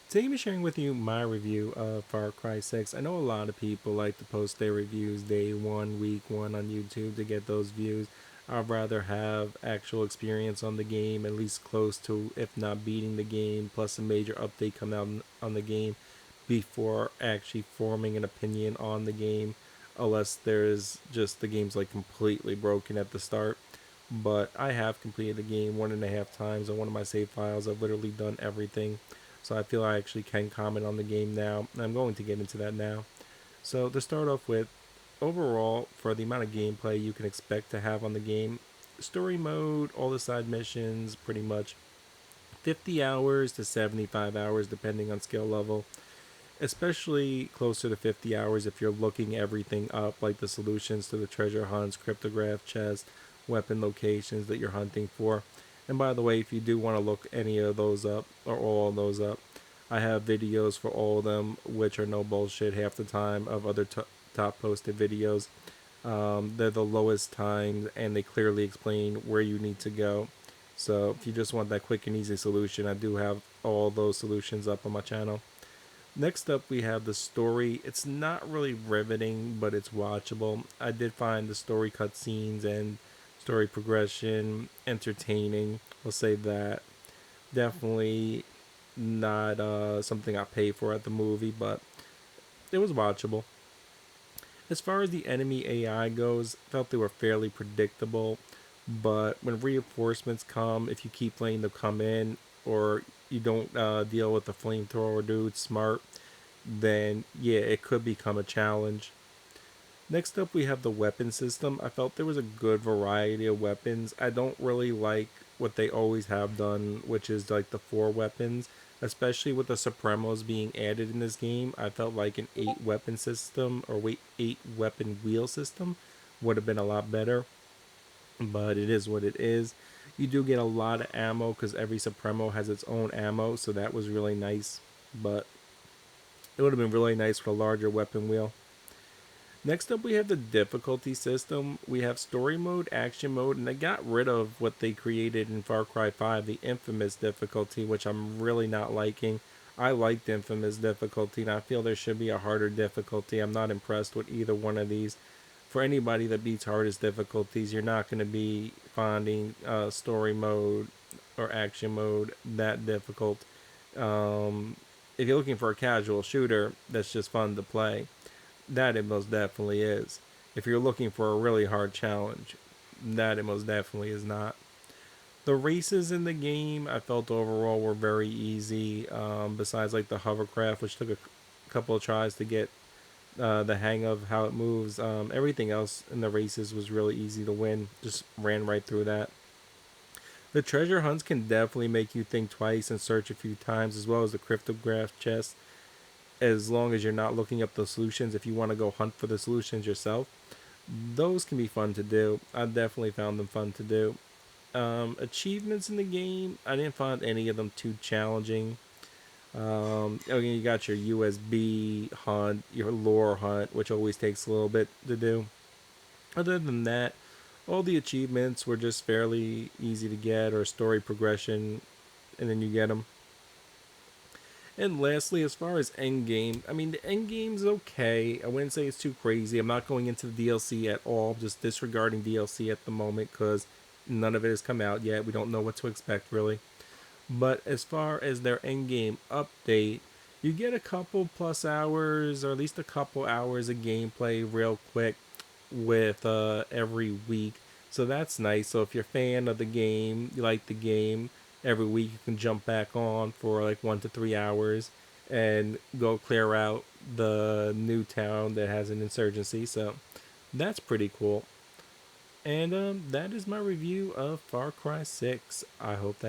Today I'm sharing with you my review of Far Cry 6. I know a lot of people like to post their reviews day one, week one on YouTube to get those views. I'd rather have actual experience on the game, at least close to, if not beating the game, plus a major update come out on the game before actually forming an opinion on the game, unless there's just the game's like completely broken at the start. But I have completed the game 1.5 times on one of my save files. I've literally done everything, so I feel I actually can comment on the game now, and I'm going to get into that now. So to start off with, overall, for the amount of gameplay you can expect to have on the game, story mode, all the side missions, pretty much 50 hours to 75 hours depending on skill level, especially closer to 50 hours if you're looking everything up, like the solutions to the treasure hunts, cryptograph chests, weapon locations that you're hunting for. And by the way, if you do want to look any of those up or all of those up, I have videos for all of them, which are no bullshit half the time, of other top posted videos. They're the lowest times and they clearly explain where you need to go. So if you just want that quick and easy solution, I do have all those solutions up on my channel. Next up, we have the story. It's not really riveting, but it's watchable. I did find the story cutscenes and story progression entertaining. I'll say that. Definitely not something I pay for at the movie, but it was watchable. As far as the enemy AI goes, I felt they were fairly predictable, but when reinforcements come, if you keep letting them come in, or you don't deal with the flamethrower dude smart, then yeah, it could become a challenge. Next up, we have the weapon system. I felt there was a good variety of weapons. I don't really like what they always have done, which is like the four weapons, especially with the Supremos being added in this game. I felt like an eight weapon system or wait, eight weapon wheel system would have been a lot better, but it is what it is. You do get a lot of ammo because every Supremo has its own ammo, so that was really nice, but it would have been really nice with a larger weapon wheel. Next up, we have the difficulty system. We have story mode, action mode, and they got rid of what they created in Far Cry 5, the infamous difficulty, which I'm really not liking. I liked infamous difficulty, and I feel there should be a harder difficulty. I'm not impressed with either one of these. For anybody that beats hardest difficulties, you're not going to be finding story mode or action mode that difficult. If you're looking for a casual shooter that's just fun to play, that it most definitely is. If you're looking for a really hard challenge, that it most definitely is not. The races in the game I felt overall were very easy. Besides like the hovercraft, which took a couple of tries to get the hang of how it moves. Everything else in the races was really easy to win. Just ran right through that. The treasure hunts can definitely make you think twice and search a few times, as well as the cryptograph chest, as long as you're not looking up the solutions. If you want to go hunt for the solutions yourself, those can be fun to do. I definitely found them fun to do. Achievements in the game, I didn't find any of them too challenging. Okay, you got your USB hunt, your lore hunt, which always takes a little bit to do. Other than that, all the achievements were just fairly easy to get, or story progression, and then you get them. And lastly, as far as Endgame, I mean, the Endgame's okay. I wouldn't say it's too crazy. I'm not going into the DLC at all, just disregarding DLC at the moment because none of it has come out yet. We don't know what to expect, really. But as far as their Endgame update, you get a couple plus hours, or at least a couple hours of gameplay real quick with every week. So that's nice. So if you're a fan of the game, you like the game, every week you can jump back on for like 1 to 3 hours and go clear out the new town that has an insurgency. So that's pretty cool. And that is my review of Far Cry 6. I hope that